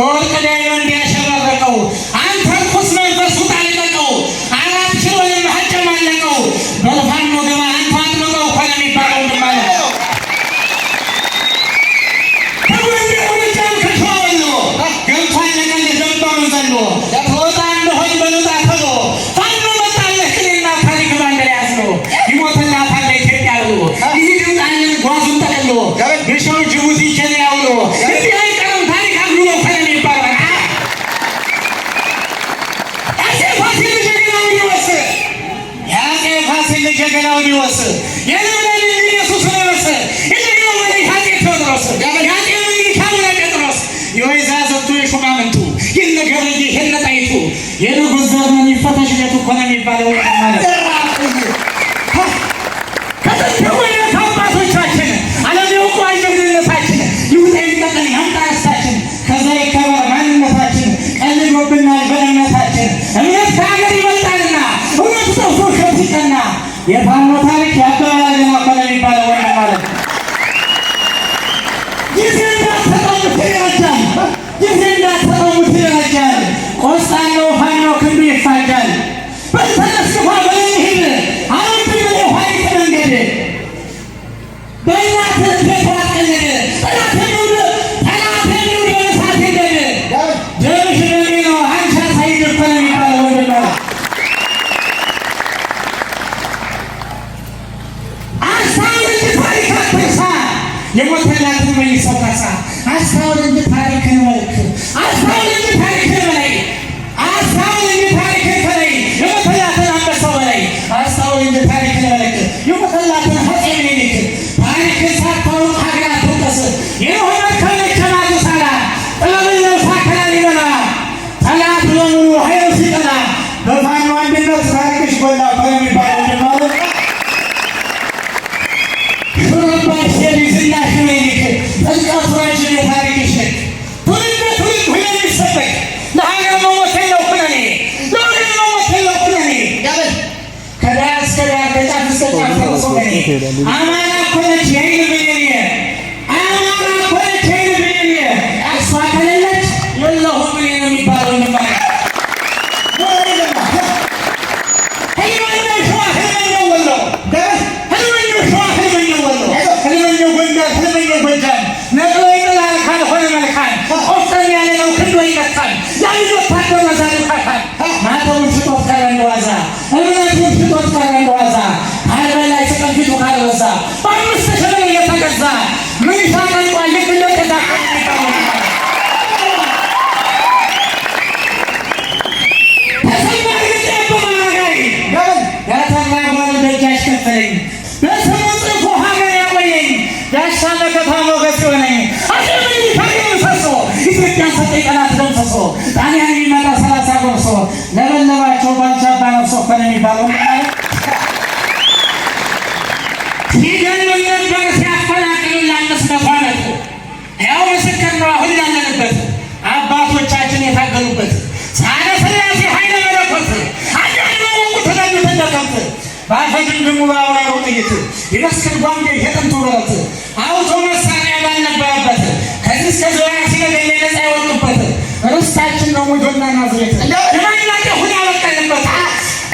በወርቅ ዳይመንድ ያሸበረቀው አንተ ርኩስ መንፈስ ውጣ ልቀቀው፣ 4 ኪሎ የማጨማለቀው በፋኖ ገባ አንተ አጥምቀው እኮ ነው የሚባለው ማለት ነው። ገብቷል ለቀን ዘንባውን ዘሎ ተወጣ እንደሆን በሉጣ ተሎ ፋኖ መጣለህ ቅኔና ታሪክ ባንዲራ ያዝሎ ይሞትላታል ኢትዮጵያ ብሎ ይድምጣልን ጓዙን ጠቅሎ ግሸው ጅቡቲ ኬንያ ብሎ እንዲህ አይቀርም ታሪክ አብሎ ፈለን ይባላል። ያቄ ፋሲል ጀግናው ሊወስ የለምለም ኢየሱስ ነወስ የጀግናው መሪ ያቄ ቴዎድሮስ ያቄ ሚካኤል ጴጥሮስ የወይዛዝርቱ የሹማምንቱ ይነገረኝ ሄነጣይቱ የንጉሥ ዘመን ይፈተሽ ቤቱ እኮ ነው የሚባለው ማለት ከጥንት አባቶቻችን ዓለም ያውቁ አይደግነታችን ይውጣ ይቀጠል ያምጣ ያስታችን ከዛ ይከበር ማንነታችን ቀልዶብናል በእምነታችን እምነት ከሀገር ይበልጣልና እውነት ጠፍቶ ከፊትና የፋኖ ታሪክ ያበላል ነው እኮ ነው የሚባለው ማለት ይረጃል ቆስጣለው ፋኖ ክንዱ ይፋጃል በተነስፋ በሚሄድ አሁን ብሎ ኃይል መንገድ በእናት ተፈራቀለ ጠላተኙ ሳትገድ ደምሽ ነው አንቻ ሳይደፈን የሚባለው ወንድማ አሳውል ታሪክ አትርሳ የሞተላት መልሰው ካሳ አሳውል ታሪክ ነው አሳውል ታሪክ በላይ አሳውል ታሪክ በላይ የሞተላትን አንበሳው በላይ አሳውል ታሪክ በላይ የሞተላትን ሆቴል ነኝ ታሪክ ሳታው ሀገር ተጠሰ የሆነ ከመከናቱ ሳላ ጥበብለው ሳከራል ይበላ ጠላት በሙሉ ኃይል ሲጠላ በፋኖ አንድነት ታሪክሽ ጎላ በሚባለው ማለት ሹሩባሽ የልጅናሽ ነይክ ጥልቀቱራጅ የታሪክሽ ትውልድ ሁሉ የሚሰበክ ለሀገር መሞት የለው ኩነኔ ለወገን መሞት የለው ኩነኔ ከዳር እስከ ዳር ከጫፍ እስከ ጫፍ ተወሶገኔ አማራ ኮነች የይን ብዬኔ አማራ ኮነች የይን ብዬኔ እሷ ከሌለች የለሁም ብዬ ነው የሚባለው ንባል ጣሊያን የሚመጣ 30 ጎርሶ ለበለባቸው ባልቻባ ነፍሶ እኮ ነው የሚባለው ሲገሉን ነበር ሲያፈናቅሉን ለ500 ዓመት ያው ምስክር ነው አሁን ያለንበት አባቶቻችን የታገሉበት ጻነ ስላሴ ኃይለ መለኮት አዳነ ወቁ ተዳጁ ተደረገ ባፈጅም ሙባራው ጥይት ይመስል ጓንዴ የጥንቱ ብረት አውቶ መሳሪያ ባልነበረበት ከዚህ እስከ ዙሪያ ሲገኝ ነፃ ያወጡበት ርስታችን ነው ሙጆና ናዝሬት ለማንኛውም ሁሉ ያበቀለበት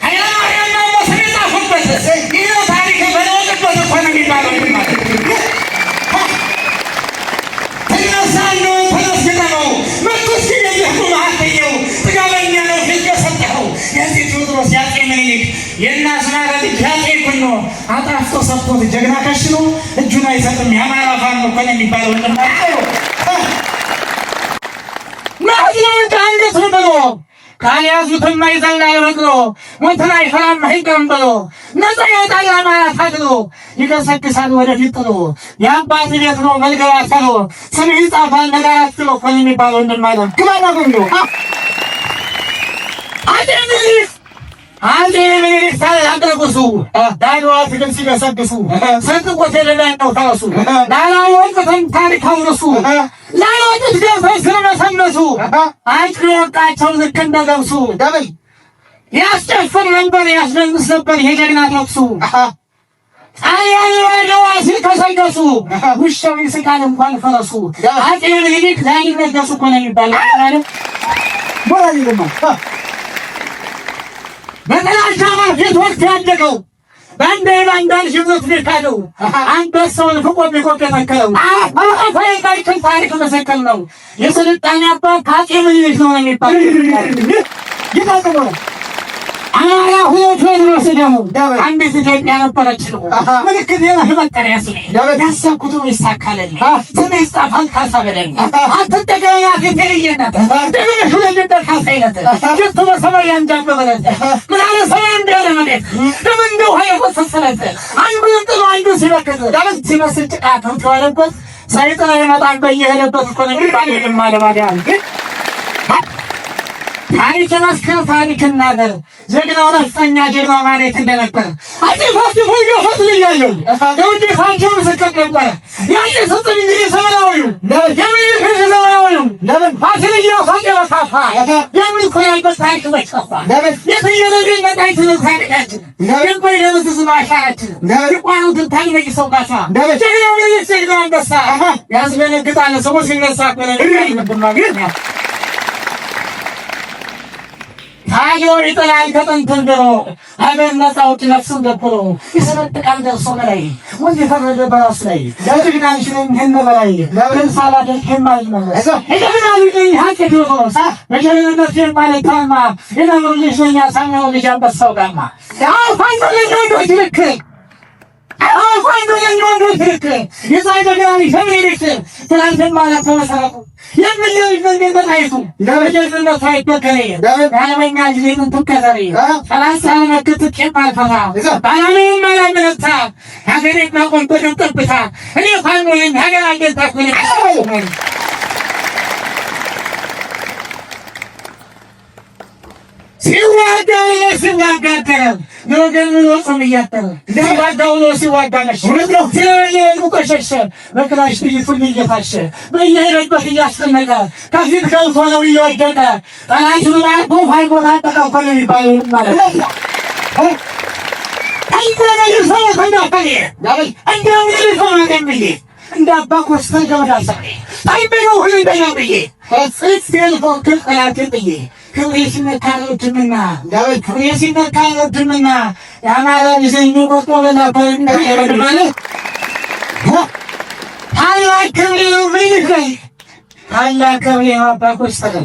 አይናማሪያና ሞስሪ ጻፉበት ይሄው ታሪክ በለወጥበት እኮ ነው የሚባለው ማለት ተነሳነው ተነስገነው መጥቶስ ይየሁ ማህተየው ጥጋበኛ ነው ይገሰጠው የዚህ ቴዎድሮስ ያቄ ምኒልክ የናስናራ ልጅ ያቄ ኩኖ አጣፍቶ ሰጥቶት ጀግና ከሽኖ እጁን አይሰጥም ያማራ ፋኖ እኮ ነው የሚባለው እንደማይው ማህዲውን ታንገት ብሎ ካልያዙትማ ይዘላል በቅሎ ሞትን አይፈራም አይቀርም ብሎ ነፃ ይወጣል አማራ ታግሎ ይገሰግሳል ወደፊት ጥሎ የአባት ቤት ነው መልገባ ተሎ ስም ይጻፋል ነጋራት ጥሎ እኮ ነው የሚባለው እንደማይለም ግባና ጎንዶ አንዴ ምኒልክ ታላቅ ንጉሡ ዳግዋ ትግል ሲገሰግሱ ሰንጥቆት የሌላኝ ነው ታሱ ላላወቁትም ታሪክ አውርሱ ላላወቁት ገብተው ስለመሰመሱ አንቺ ወቃቸው ልክ እንደ ገብሱ ያስጨፍር ነበር ያስደንስ ነበር የጀግና ተኩሱ አያሌው ሲከሰከሱ ውሻው ይስቃል እንኳን ፈረሱ። አፄ ምኒልክ ዛሬ ነገሱ እኮ ነው የሚባለው አይደል? ሞራሊማ በጠላቻ ፊት ወቅት ያደገው በአንድ ባንዳን ሽብረት ሊካለው አንበሳውን ፍቆ ቢቆቅ የተከለው አፈሪካችን ታሪክ መሰከል ነው። የስልጣኔ አባት ከአፄ ምኒልክ ነው የሚባለው ይታቀሙ አማራ ሁለት ወንዶች ደግሞ አንዲት ኢትዮጵያ ነበረች ነው ምልክት የመፈጠር ያሰብኩት ይሳካልልኝ ስሜ ይጻፋል ካሳበለኝ አትጠቀመኛ ፊቴልየነት ደግነሽ ለጀደር ካሳይነት ጅቱ በሰማይ ያንጃበበለት ምናለ ሰማይ እንዲያለ መሬት ደም እንደ ውሃ የፈሰሰለት አንዱን ጥሎ አንዱ ሲበክት ዳለት ሲመስል ጭቃ ተንተዋለበት ሳይጥላ ይመጣል በየሄደበት እኮ ነው የሚባል የማለማዲያ ታሪክ መስከር ታሪክ እናገር ጀግናው ነፍጠኛ ጀግናው ማለት እንደነበር አፄ ፋሲል ሆይ ልያየው ደውዴ ፋንቸው ምስክር ነበር ያኔ ስጥን እንግዲህ ሰራዊው የሚልክ ሰራዊው ለምን ፋሲል እያፋቀ በካፋ የሚል ኮያይበት ታሪክ መጫፋ የትየለገኝ መጣይ ትነሳለች የቆይ ለምትስ ማሻራችን የቋኑትን ታይነቂ ሰው ጋሳ ጀግናው ልጅ ጀግናው አንበሳ ያስበነግጣለ ሰው ሲነሳ ኮነ ታጆር ይጥላል ከጥንት ድሮ ሀገር ነፃ አውጪ ነፍሱን ገትሮ ይሰነጥቃል ደርሶ በላይ ወንድ የፈረደ በራሱ ላይ ለጀግናን ሽልን ይህን በላይ ግን ሳላደርግ የማልመለስ የጀግናው ልጅ ሀቅ ቴዎድሮስ በጀግንነት የማልታማ የነብሩ ልጅ ነኝ ያሳምነው ልጅ አንበሳው ጋማ ፋንዱ ልጅ ወንዶች ልክ ፋንዱ ልጅ ወንዶች ልክ የፀሐይ ጀግና ሸምኔልክ ትናንትን ማለት በመሰረቱ የምልጅ በጣይቱ ለበጀግነት ሳይበከለ ያለመኛ ጊዜምን ትከዘሪ ሰላሳ መክት ቄማልፈታ ባላሜን ማላምነታ ሀገሬት ማቆም በደንጠብታ እኔ ፋኖይን ሀገር አገንታ ኮነ ሲዋጋደረ የወገን ወጽም እያጠረ ሲዋጋውሎ ሲዋጋነሽ ሲለወየሉ ቆሸሸ በክላሽ ጥይቱን እየታሸ በየሄደበት እያስቀነቀ ከፊት ገብቶ ነው እየወደቀ ጠላቱን አልፎ ፋይቦታ ጠቀው የሚባለው ማለት አንተነይ ሰው ተንዳፈለ እንደው ልጅ ነው እንደ አባ ኮስተር ገበዳሳ አይበለው ሁሉ እንደያብዬ ጽፌል ፎክል ቀላቅጥዬ ክብሬሽነት ካለውትምና ዳዊት ክብሬሽነት ካለውትምና ያማራ ይዘኙ ቆጦ ለናፈር ማለት ታላቅ ክብሬው ምን ይገኝ ታላቅ ክብሬው አባ ኮስተር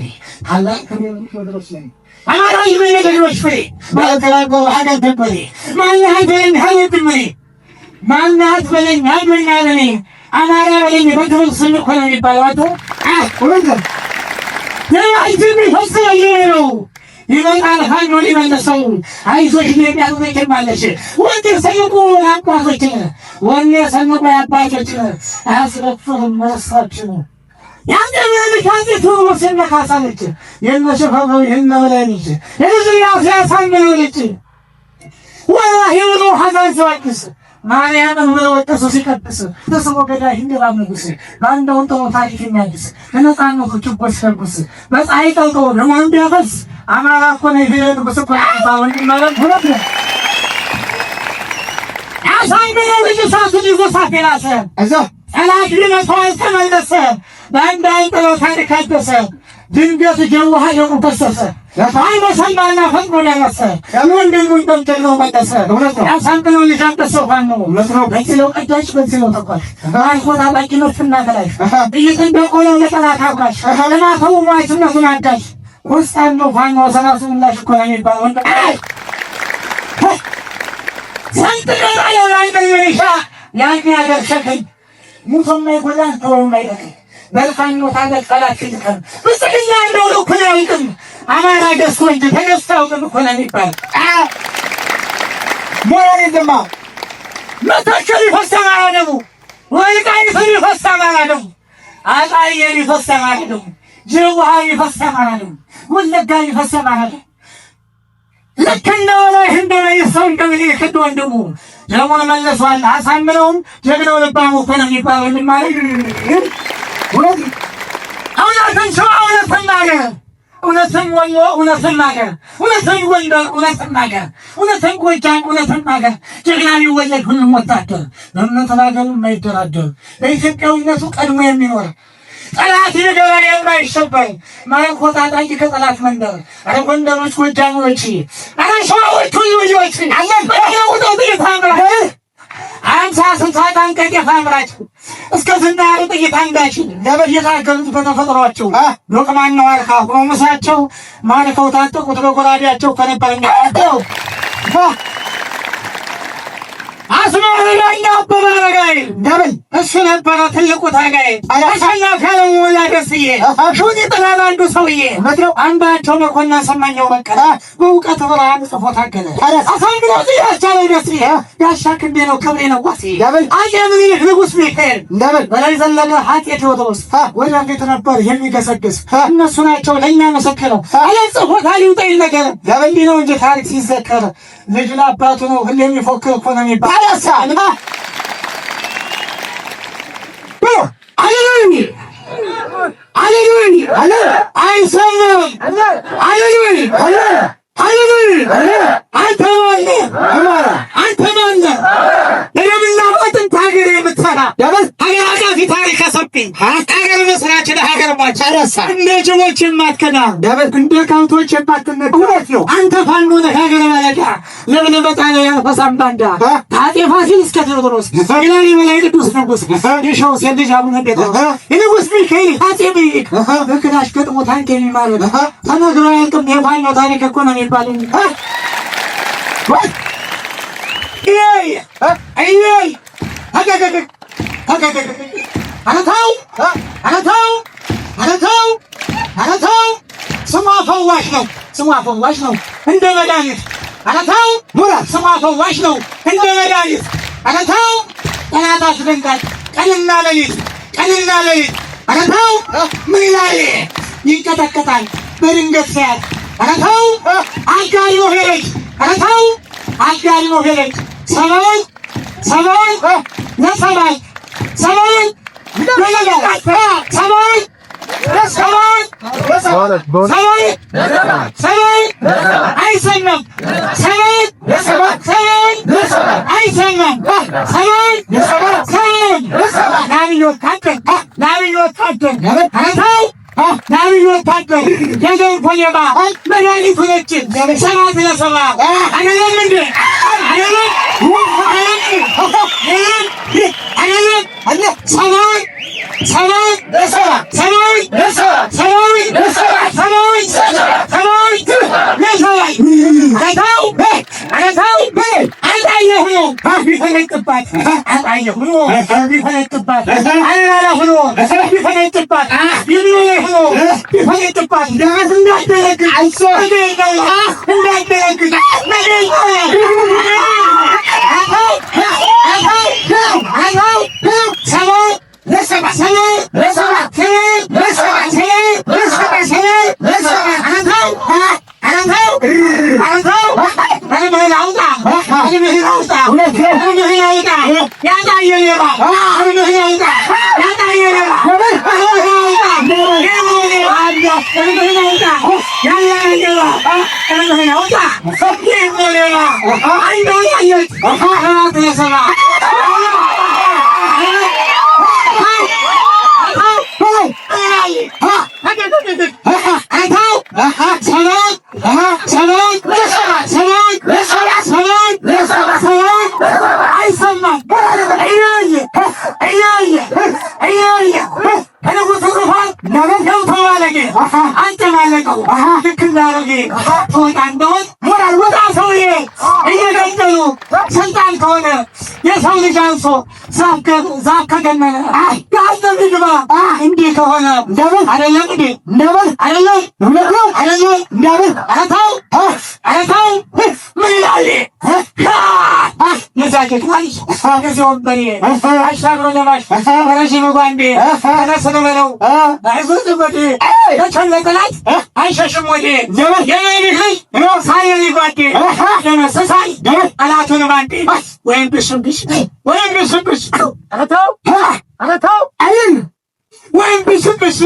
ታላቅ ክብሬው ቴዎድሮስ ላይ አማራ ይመነ ደግሞች ፍሬ ባልተራጎ ሀገር ተበሬ ማንሃት በለኝ ሀገር ማንሃት በለኝ አድመኛለኔ አማራ በለኝ በግብል ስም እኮ ነው የሚባለው አቶ ወንድም ለአይዝም ፈሰየው ይመጣል ፋኖ ሊመለሰው አይዞሽ የሚያውቀኝ ማለሽ ወንድ ሰይቁ አባቶች ወንድ ሰንቆ አባቶች አስረፍም መሳችን ያንደምን ካንተ ወሰነ ካሳለች የነሸፈው የነወለኒች የዚህ ያሳመነው ልጅ ወላሂ ወሎ ሐዘን ሲወቅስ ማርያም ወጥቶ ሲቀጥስ ተሰሞ ገዳይ እንደባም ንጉስ ባንዳውን ተው ታሪክ የሚያድስ ለነጻነቱ ችቦች ፈርጉስ በፀሐይ ጠልቆ ለማን ቢያፈስ አማራ እኮ ነው ይሄን በስኮ ታውን ማለት ሁለት ነው አሳይመው ልጅ ሳቱ ይጎሳት ይላሰ እዛ አላህ ለማስተዋል ተመለሰ ባንዳውን ተው ታሪክ አደሰ ድንገት ጀውሃ የቆፈሰሰ ለፋይ መሰማና ፈጥሮ ለነሰ ወንድሙን ተንተለው መቀሰ ያሳንተለው ልጃንተሰው ፋኖ ለትሮ በትለው ቀዳሽ በትለው ተቋሽ አይቆታ ባቂኖችና ከላይ እየተንደቆለው ለጠላት አውቃሽ ለማፈው ማይስነቱን አዳሽ ወስታን ነው ፋኖ ሰናሱን ላሽኮ የሚባል ወንድ ሳንተለው ላይ በይሻ ያን ያገር ሸከኝ ሙቶማ ይጎላን ተወማ ይደከ በልፋኖ ታገል ጠላት ይልከም በስልኛ እንደው ነው ኩላይም አማራ ደስ ወንድ ተነስተው በመኮና የሚባል ሞራል ደማ መታከል ይፈሰማል ነው ወይ ቃይ ይፈሰማል ነው አጣይ ይፈሰማል ነው ጀውሃ ይፈሰማል ነው ወለጋ ይፈሰማል ነው ለከናው ላይ እንደው ይሰውን ከዚህ ከዶ ወንድሙ ለሞን መለሷል አሳምነውም ጀግናው ልባሙ እኮ ነው የሚባለው ማለት ወንድ አሁን ተንሰው ተናገረ እውነትም ወሎ እውነትም ናገር እውነትም ጎንደር እውነትም ናገር እውነትም ጎጃም እውነትም ናገር ጀግና ቢወለድ ሁሉም ወታደር በእምነት ባገሩ የማይደራደር በኢትዮጵያዊነቱ ቀድሞ የሚኖር ጠላት የገበሬ የማይሸበር ማረኮ ታጣቂ ከጠላት መንደር አረ ጎንደሮች ጎጃሞች አረ ሸዋዎች ሁሉ ልጆች አለን በውጠት እየታምራ አምሳ ስልሳ ታንቀት የፋምራች እስከ ዝናሩ ጥይት አንጋችን የታገሉት በተፈጥሯቸው ሎቅማን ነው አልካ ሆኖ ምሳቸው ማርከው ታጠቁት በጎራዴያቸው ከነበረኛቸው አስማረኛ አበበ አረጋይ ደብል እሱ ነበረ ትልቁ ታጋይ አሳላፊ ያለሞላ ደስዬ ሹኒ ጥላል አንዱ ሰውዬ አንዳቸው መኮንን ሰማኛው በቀለ በእውቀት ብርሃን ጽፎ ታገለ አሳምነው ያስቻለው ደስዬ ያሻክንዴ ነው ክብሬ ነው ዋሴ ደብል አየ ምኒልክ ንጉስ ሚካኤል ደብል በላይ ዘለቀ ሀጤ ቴዎድሮስ ወደፊት ነበር የሚገሰግስ እነሱ ናቸው ለእኛ መሰከረው አለ ጽፎታል ይውጠኝ ነገር ደብል ነው እንጂ ታሪክ ሲዘከር ልጅ ለአባቱ ነው ሁሌ የሚፎክር እኮ ነው የሚባል ሀገር መስራች ለሀገር ማች እንደ ጅቦች የማትከዳ እንደ ከብቶች የማትነዳ እውነት ነው። አንተ ፋኖ ነህ ሀገር ማለዳ ለምን በጣም ያልፈሳም ባንዳ ታጤ ፋሲል እስከ ቴዎድሮስ ኢላሊ በላይ ቅዱስ ንጉስ የሸው ሴት ልጅ አቡነ ጴጥሮስ የንጉስ ሚካኤል አፄ ምኒልክ በክላሽ ገጥሞ ታንክ የሚማረክ ተነግሮ አያልቅም። የፋኖ ታሪክ እኮ ነው የሚባለው። ስሟ ፈዋሽ ነው፣ ስሟ ፈዋሽ ነው እንደ መድኃኒት። አረታው ሙራት ስሟ ፈዋሽ ነው እንደ መድኃኒት። አረታው ጠላት አስደንጋጭ ቀንና ሌሊት፣ ቀንና ሌሊት። አረታው ምን ይላል ይንቀጠቀጣል በድንገት ሰዓት። አረታው አጋሪ ነው ሄደች፣ አረታው አጋሪ ነው ሄደች። ሰማይ ሰማይ ለሰማይ ሰማይ ሰማይ ሰማይ አይሰማም፣ ሰማይ አይሰማም፣ ሰማይ ናብይ ወታደር ናብይ ወታደር አረታው ናብይ ወታደር የገንፎ ሌባ መድኃኒቱ ነች ሰባት ለሰባ አይደለም እንዴ አይደለም አይደለም ሰማይ ሰማይ ሰማይ ሰማይ ሰማይ ሰማይ ለሰማይ አረታው አረታው አጣየሁ ነው ቢፈነጥባት አጣየሁ ነው ቢፈነጥባት አላላ ሆኖ ቢፈነጥባት የሚሆነ ሆኖ ቢፈነጥባት እንዳትደረግ አይሶ እንዳትደረግ የሰው ልጅ አንሶ ዛፍ ከገነነ ጋዘብ ይግባ። እንዲህ ከሆነ እንደምን አይደለም እንዴ እንደምን አይደለም እውነት ነው አይደለም እንደምን አረታው አረታው ምን ይላል የዛጀት ማለት የዚህ ወንበሬ አሻግሮ ለማሽ ረዥም ጓንዴ ተነስን በለው አይዞህ ወዴ ተቸለቀላት አይሸሽም ወዴ የኔ ልጅ ሳይል ጓዴ ለመሰሳይ አላቱን ባንዴ ወይም ብሽብሽ ወይም ብሽብሽ አረታው አረታው አይን ወይም ብስብስ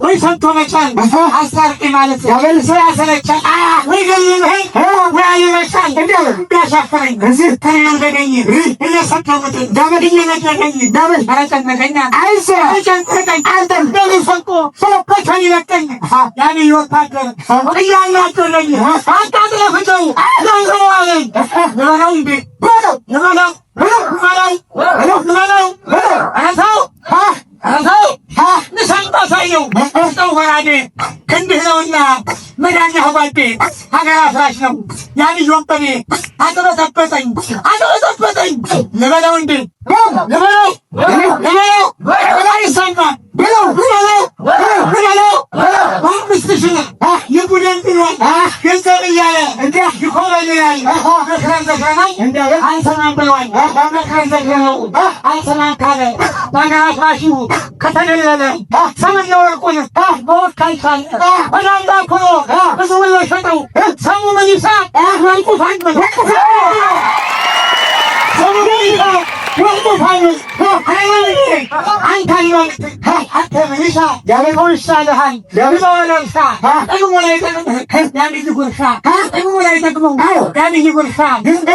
ወይ ሰንቶ መቻል አስታርቂ ማለት ሰው ያሰለቻል ወይ ገለልኸኝ ወይ አየመቻል ቢያሻፈረኝ ተናንገደኝ እየሰከቡት ዳመድ እየነገደኝ ዳመድ አረጨነቀኛ አይጨንቀኝ አንተን በልሰንቆ ሰለኮቻን ይለቀኝ ያኔ ወታደር እያናገረኝ አጣጥለፍተው ገንዘዋለኝ ልበለው እንዴ ልበለው ልበለው አነሳው አነሳው ንሳንጣ ሳየው ስጠው ፈራዴ ክንድህ ነውና መዳኛህ ጓዴ ሀገር አፍራሽ ነው ያልጅ ወንበዴ አጥበጠበጠኝ ልበለው እንዴ ልበለው ይሰማ ልበለው በአምስት ሺህ የቡድን ጥሏል ገንዘብ እያለ ይኮበልላል መክረን ዘክረናል አንሰማም ብለዋል መክረን ዘክረነው አንሰማም ካለ በሀገር አፍራሹ ከተደለለ ሰምና ወርቁን በወርቅ አይቻል ወደ አምላክ ሆኖ ብዙ ብሎ ሸጠው ሰሙ ምን ይሳቅ ወርቁ ፋንበል ሰሙ ምን ይሳቅ ወርቁ ፋንበል አንተ ሊወልድ አንተ ምን ይሳቅ ያለቀው ይሳልሃል ለብዘወለምሳ ጠቅሞ ላይ ጠቅምህ ያንጅ ጉርሻ ጠቅሞ ላይ ጠቅመው ያንጅ ጉርሻ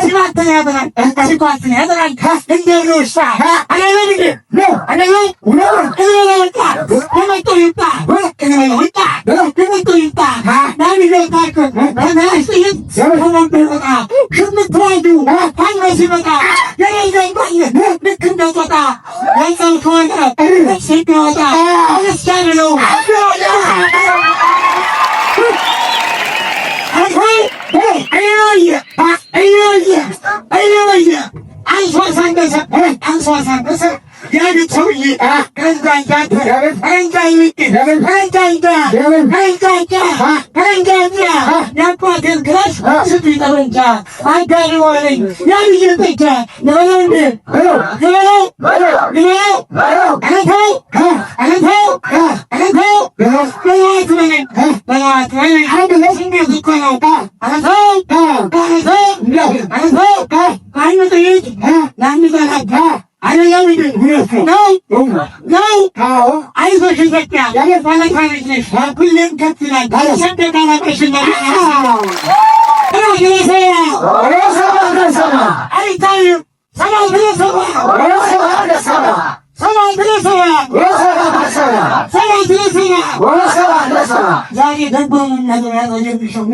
ሲባትን ያድራል ሲባትን ያድራል እንደ ውሻ አለለምድ አለለም እዝበለወጣ የመጡ ይምጣ እዝበለወጣ የመጡ ይምጣ ናሚገታክ ተናስጥይት ተመንበወጣ ሽምትዋጁ ፋኖ ሲመጣ የሌዘንባኝ ልክ እንደወጣ ገንዘብ ከሆነ ሲወጣ አነስቻን ነው አንሷሳንደሰ ያሉት ሰውዬ የአባቴን ክላሽ ስጡ ጠመንጃ አጋሪ ወለኝ ያልዬ ጠጃ ልበለው እንዴ ልበለው አነተው በለዋት በለኝ እንዴት እኮ ነው አነተው አንድ ጥይት ለአንድ ጠላት አይደለም እንዴ ነው አይዞሽ ኢትዮጵያ ባለታሪክ ነሽ ሁሌም ከፍ ይላል ሰንደቅ ዓላማሽን አይታይም ሰላም ዛሬ ደግሞ መናገር ያለው የሚሸው